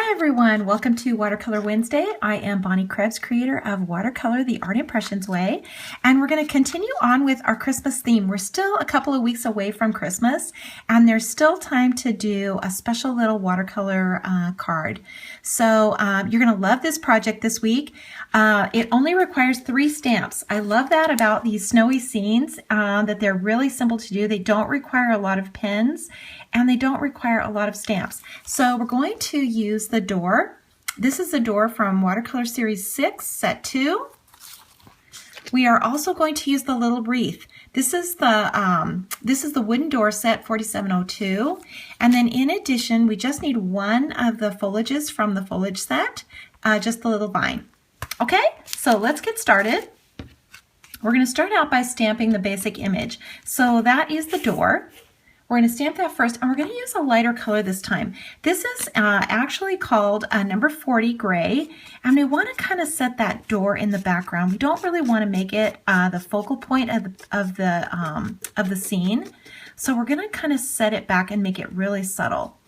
Hi everyone, welcome to Watercolor Wednesday. I am Bonnie Krebs, creator of Watercolor the Art Impressions Way, and we're going to continue on with our Christmas theme. We're still a couple of weeks away from Christmas, and there's still time to do a special little watercolor card. So you're going to love this project this week. It only requires 3 stamps. I love that about these snowy scenes, that they're really simple to do. They don't require a lot of pens, and they don't require a lot of stamps. So we're going to use the door. This is the door from Watercolor Series 6, Set 2. We are also going to use the little wreath. This is the wooden door set 4702. And then in addition, we just need one of the foliages from the foliage set, just the little vine. Okay, so let's get started. We're going to start out by stamping the basic image. So that is the door. We're going to stamp that first, and we're going to use a lighter color this time. This is actually called number 40 gray, and we want to kind of set that door in the background. We don't really want to make it the focal point of the scene, so we're going to kind of set it back and make it really subtle.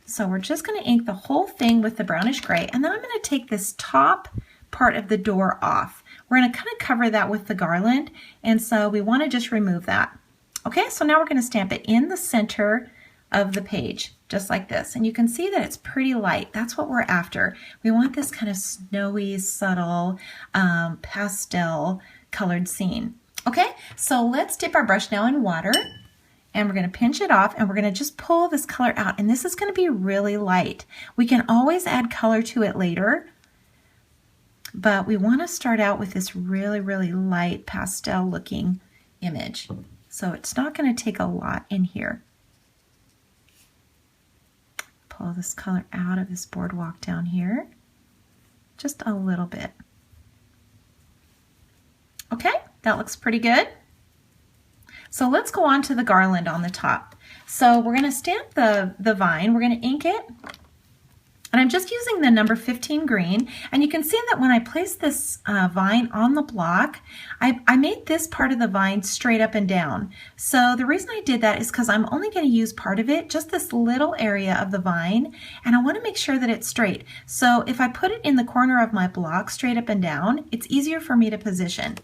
So we're just going to ink the whole thing with the brownish gray, and then I'm going to take this top part of the door off. We're going to kind of cover that with the garland, and so we want to just remove that. Okay, so now we're going to stamp it in the center of the page, just like this. And you can see that it's pretty light. That's what we're after. We want this kind of snowy, subtle, pastel colored scene. Okay, so let's dip our brush now in water, and we're going to pinch it off, and we're going to just pull this color out. And this is going to be really light. We can always add color to it later, but we want to start out with this really, really light pastel looking image. So it's not going to take a lot in here. Pull this color out of this boardwalk down here. Just a little bit. Okay, that looks pretty good. So let's go on to the garland on the top. So we're going to stamp the vine. We're going to ink it. And I'm just using the number 15 green, and you can see that when I place this vine on the block, I made this part of the vine straight up and down. So the reason I did that is because I'm only going to use part of it, just this little area of the vine, and I want to make sure that it's straight. So if I put it in the corner of my block straight up and down, it's easier for me to position.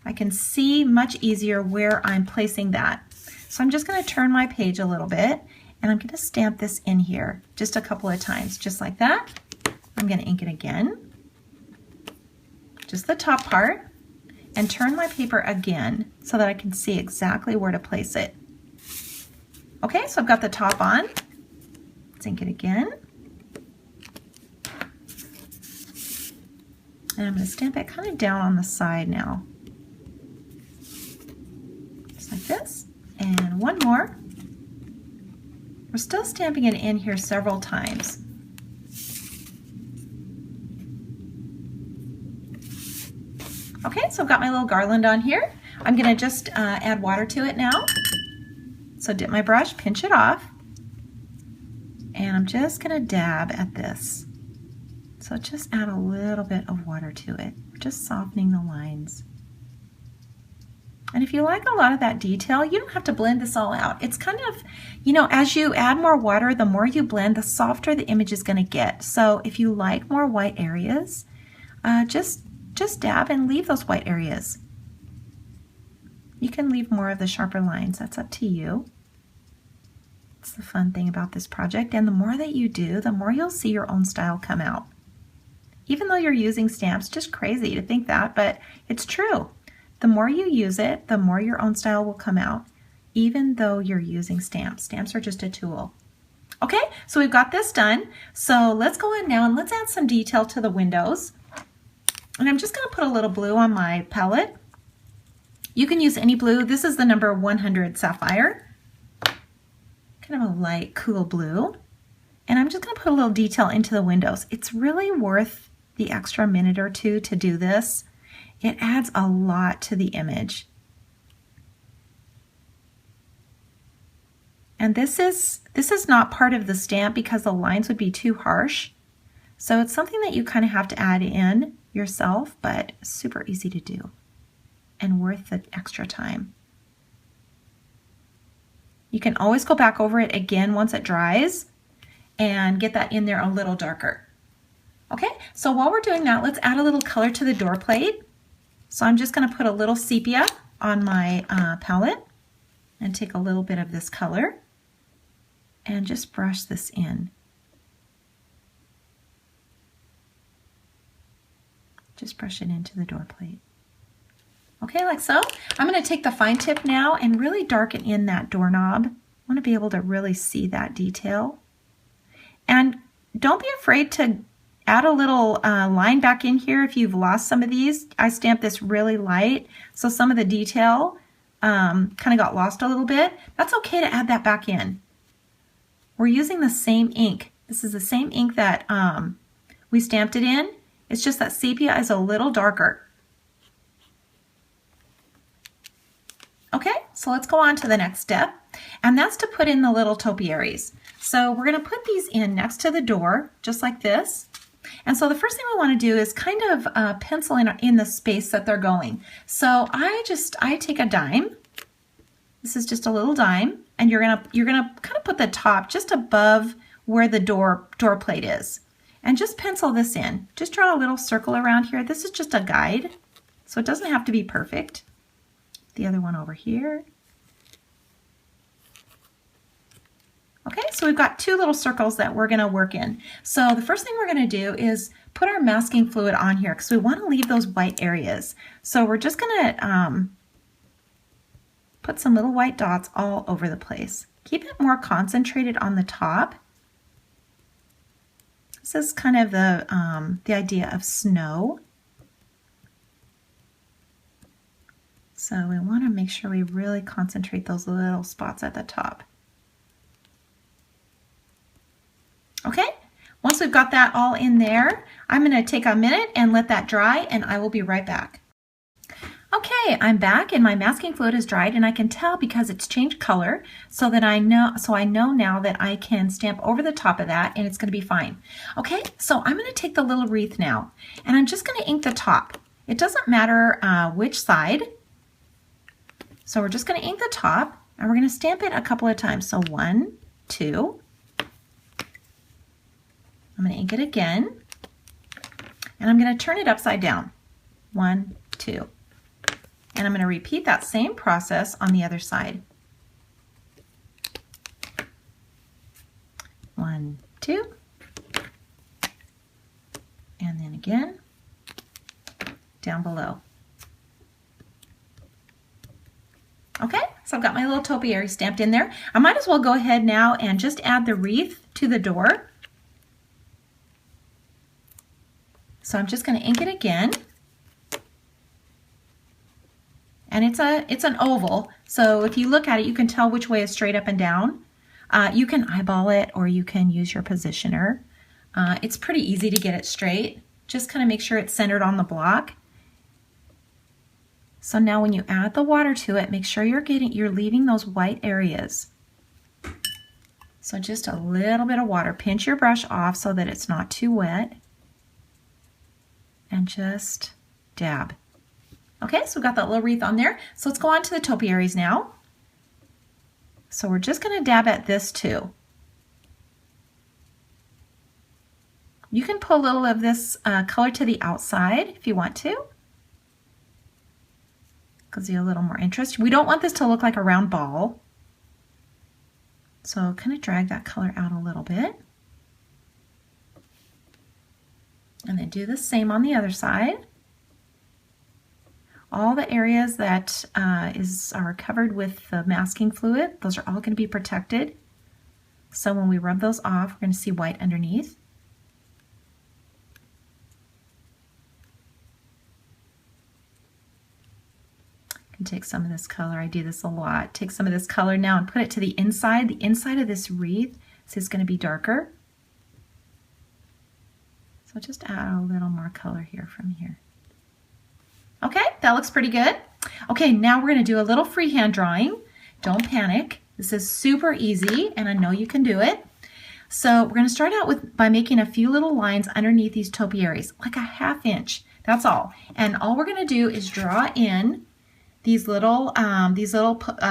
I can see much easier where I'm placing that. So I'm just going to turn my page a little bit, and I'm going to stamp this in here just a couple of times, just like that. I'm going to ink it again, just the top part, and turn my paper again so that I can see exactly where to place it. Okay, so I've got the top on. Let's ink it again. And I'm going to stamp it kind of down on the side now. Just like this. And one more. We're still stamping it in here several times. Okay, so I've got my little garland on here. I'm going to just add water to it now. So dip my brush, pinch it off, and I'm just going to dab at this. So just add a little bit of water to it. We're just softening the lines. And if you like a lot of that detail, you don't have to blend this all out. It's kind of, you know, as you add more water, the more you blend, the softer the image is going to get. So if you like more white areas, just dab and leave those white areas. You can leave more of the sharper lines. That's up to you. It's the fun thing about this project. And the more that you do, the more you'll see your own style come out. Even though you're using stamps, just crazy to think that, but it's true. The more you use it, the more your own style will come out, even though you're using stamps. Stamps are just a tool. Okay, so we've got this done. So let's go in now and let's add some detail to the windows. And I'm just going to put a little blue on my palette. You can use any blue. This is the number 100 Sapphire. Kind of a light, cool blue. And I'm just going to put a little detail into the windows. It's really worth the extra minute or two to do this. It adds a lot to the image. And this is not part of the stamp because the lines would be too harsh. So it's something that you kind of have to add in yourself, but super easy to do and worth the extra time. You can always go back over it again once it dries and get that in there a little darker. Okay, so while we're doing that, let's add a little color to the door plate. So I'm just going to put a little sepia on my palette and take a little bit of this color and just brush this in. Just brush it into the door plate. Okay, like so. I'm going to take the fine tip now and really darken in that doorknob. I want to be able to really see that detail. And don't be afraid to add a little line back in here if you've lost some of these. I stamped this really light, so some of the detail kind of got lost a little bit. That's okay to add that back in. We're using the same ink. This is the same ink that we stamped it in. It's just that sepia is a little darker. Okay, so let's go on to the next step, and that's to put in the little topiaries. So we're going to put these in next to the door, just like this. And so the first thing we want to do is kind of pencil in the space that they're going. So I take a dime. This is just a little dime, and you're gonna kind of put the top just above where the door plate is, and just pencil this in. Just draw a little circle around here. This is just a guide, so it doesn't have to be perfect. The other one over here. Okay, so we've got two little circles that we're going to work in. So the first thing we're going to do is put our masking fluid on here because we want to leave those white areas. So we're just going to put some little white dots all over the place. Keep it more concentrated on the top. This is kind of the idea of snow. So we want to make sure we really concentrate those little spots at the top. Okay, once we've got that all in there, I'm going to take a minute and let that dry, and I will be right back. Okay, I'm back and my masking fluid is dried, and I can tell because it's changed color so that I know now that I can stamp over the top of that and it's going to be fine. Okay, so I'm going to take the little wreath now, and I'm just going to ink the top. It doesn't matter which side. So we're just going to ink the top, and we're going to stamp it a couple of times. So 1, 2. I'm going to ink it again, and I'm going to turn it upside down. 1, 2. And I'm going to repeat that same process on the other side. 1, 2. And then again, down below. Okay, so I've got my little topiary stamped in there. I might as well go ahead now and just add the wreath to the door. So I'm just going to ink it again. And it's an oval, so if you look at it, you can tell which way is straight up and down. You can eyeball it, or you can use your positioner. It's pretty easy to get it straight. Just kind of make sure it's centered on the block. So now when you add the water to it, make sure you're leaving those white areas. So just a little bit of water. Pinch your brush off so that it's not too wet. And just dab. Okay, so we've got that little wreath on there. So let's go on to the topiaries now. So we're just going to dab at this too. You can put a little of this color to the outside if you want to. Gives you a little more interest. We don't want this to look like a round ball. So kind of drag that color out a little bit. And then do the same on the other side. All the areas that are covered with the masking fluid, those are all going to be protected. So when we rub those off, we're going to see white underneath. I can take some of this color, I do this a lot. Take some of this color now and put it to the inside. The inside of this wreath is going to be darker. So just add a little more color here from here. Okay, that looks pretty good. Okay, now we're going to do a little freehand drawing. Don't panic. This is super easy, and I know you can do it. So we're going to start out by making a few little lines underneath these topiaries, like a 1/2 inch. That's all. And all we're going to do is draw in these little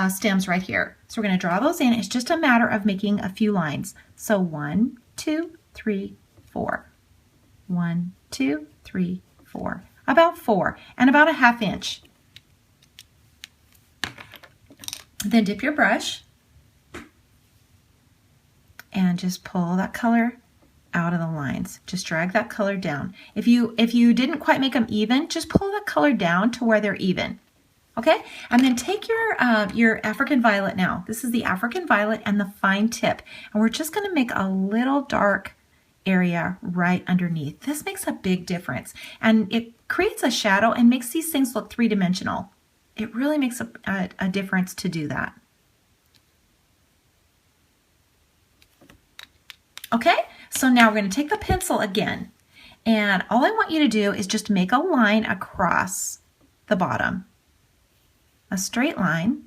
stems right here. So we're going to draw those in. It's just a matter of making a few lines. So 1, 2, 3, 4. 1, 2, 3, 4. About 4 and about a 1/2 inch. Then dip your brush and just pull that color out of the lines. Just drag that color down. If you didn't quite make them even, just pull the color down to where they're even. Okay, and then take your African violet now. This is the African violet and the fine tip, and we're just going to make a little dark area right underneath. This makes a big difference, and it creates a shadow and makes these things look three-dimensional. It really makes a difference to do that. Okay, so now we're going to take the pencil again, and all I want you to do is just make a line across the bottom. A straight line,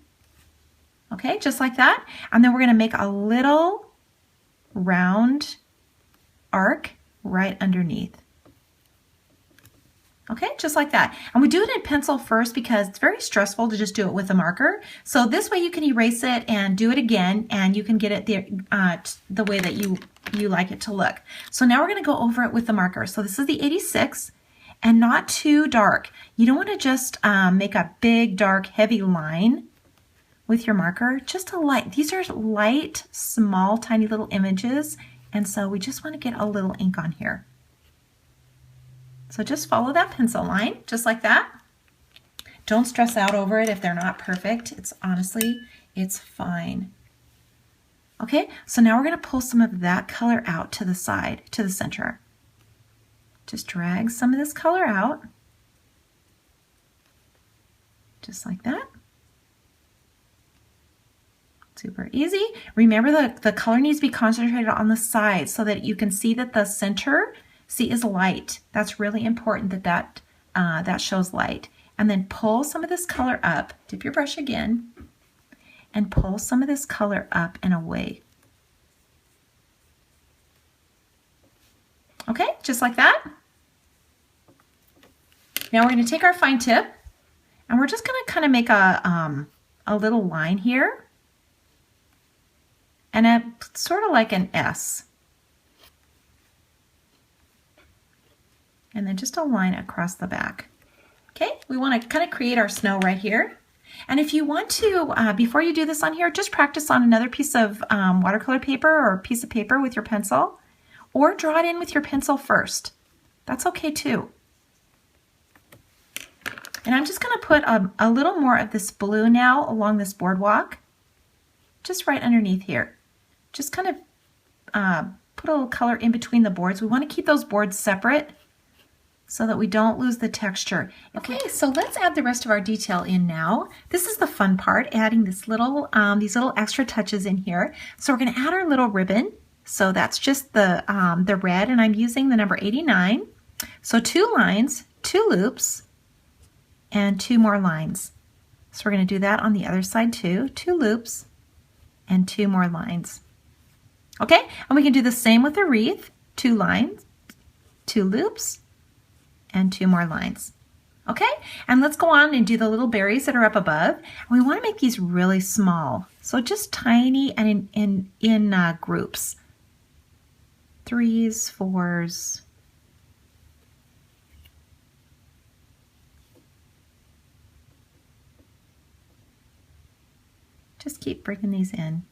okay, just like that. And then we're going to make a little round arc right underneath. Okay, just like that. And we do it in pencil first because it's very stressful to just do it with a marker. So this way you can erase it and do it again, and you can get it the way that you like it to look. So now we're going to go over it with the marker. So this is the 86. And not too dark. You don't want to just make a big, dark, heavy line with your marker. Just a light. These are light, small, tiny little images. And so we just want to get a little ink on here. So just follow that pencil line, just like that. Don't stress out over it if they're not perfect. It's fine. Okay, so now we're going to pull some of that color out to the side, to the center. Just drag some of this color out, just like that. Super easy. Remember the color needs to be concentrated on the side so that you can see that the center, is light. That's really important that shows light. And then pull some of this color up, dip your brush again, and pull some of this color up and away. Okay, just like that. Now we're going to take our fine tip, and we're just going to kind of make a little line here, and sort of like an S. And then just a line across the back. Okay, we want to kind of create our snow right here. And if you want to, before you do this on here, just practice on another piece of watercolor paper or a piece of paper with your pencil, or draw it in with your pencil first. That's okay too. And I'm just going to put a little more of this blue now along this boardwalk, just right underneath here. Just kind of put a little color in between the boards. We want to keep those boards separate so that we don't lose the texture. Okay, so let's add the rest of our detail in now. This is the fun part, adding this little, these little extra touches in here. So we're going to add our little ribbon. So that's just the red, and I'm using the number 89. So 2 lines, 2 loops, and 2 more lines. So we're going to do that on the other side too. 2 loops and 2 more lines. Okay, and we can do the same with the wreath. 2 lines, 2 loops, and 2 more lines. Okay, and let's go on and do the little berries that are up above. And we want to make these really small, so just tiny and in groups. 3s, 4s. Just keep bringing these in,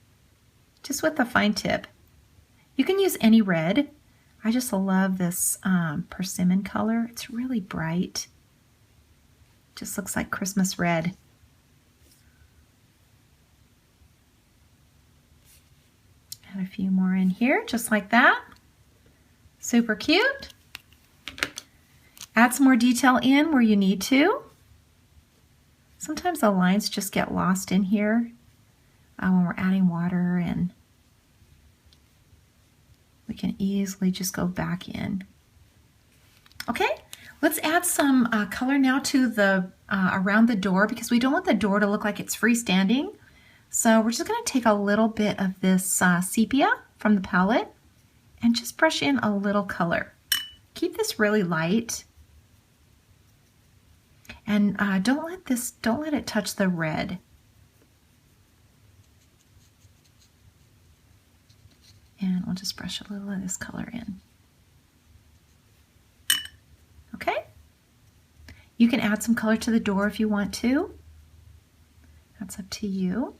just with the fine tip. You can use any red. I just love this persimmon color. It's really bright. Just looks like Christmas red. Add a few more in here, just like that. Super cute. Add some more detail in where you need to. Sometimes the lines just get lost in here when we're adding water, and we can easily just go back in. Okay, let's add some color now to the around the door, because we don't want the door to look like it's freestanding. So we're just going to take a little bit of this sepia from the palette and just brush in a little color. Keep this really light, and don't let it touch the red. And we'll just brush a little of this color in. Okay? You can add some color to the door if you want to. That's up to you.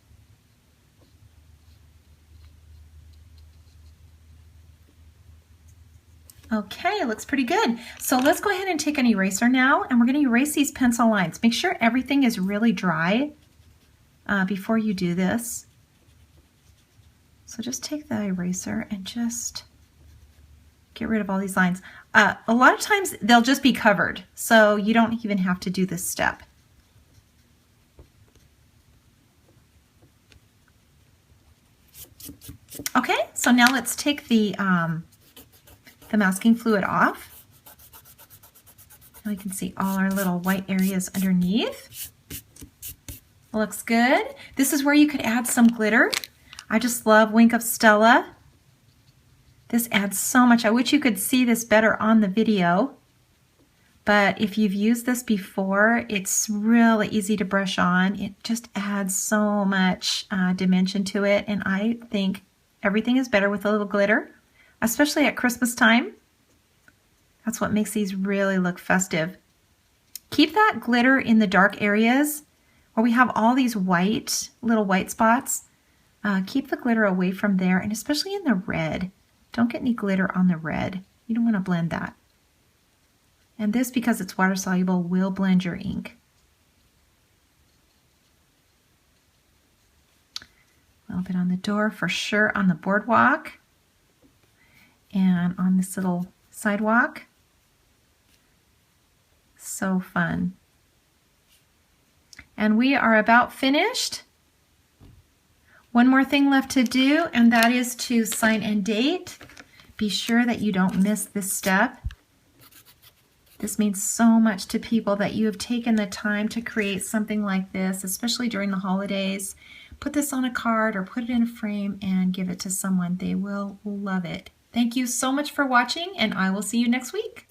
Okay, it looks pretty good. So let's go ahead and take an eraser now, and we're going to erase these pencil lines. Make sure everything is really dry before you do this. So just take the eraser and just get rid of all these lines. A lot of times they'll just be covered, so you don't even have to do this step. Okay, so now let's take the masking fluid off. Now we can see all our little white areas underneath. Looks good. This is where you could add some glitter. I just love Wink of Stella. This adds so much. I wish you could see this better on the video, but if you've used this before, it's really easy to brush on. It just adds so much dimension to it, and I think everything is better with a little glitter, especially at Christmas time. That's what makes these really look festive. Keep that glitter in the dark areas where we have all these little white spots. Keep the glitter away from there, and especially in the red. Don't get any glitter on the red. You don't want to blend that. And this, because it's water soluble, will blend your ink. A little bit on the door for sure, on the boardwalk, and on this little sidewalk. So fun. And we are about finished. One more thing left to do, and that is to sign and date. Be sure that you don't miss this step. This means so much to people that you have taken the time to create something like this, especially during the holidays. Put this on a card or put it in a frame and give it to someone. They will love it. Thank you so much for watching, and I will see you next week.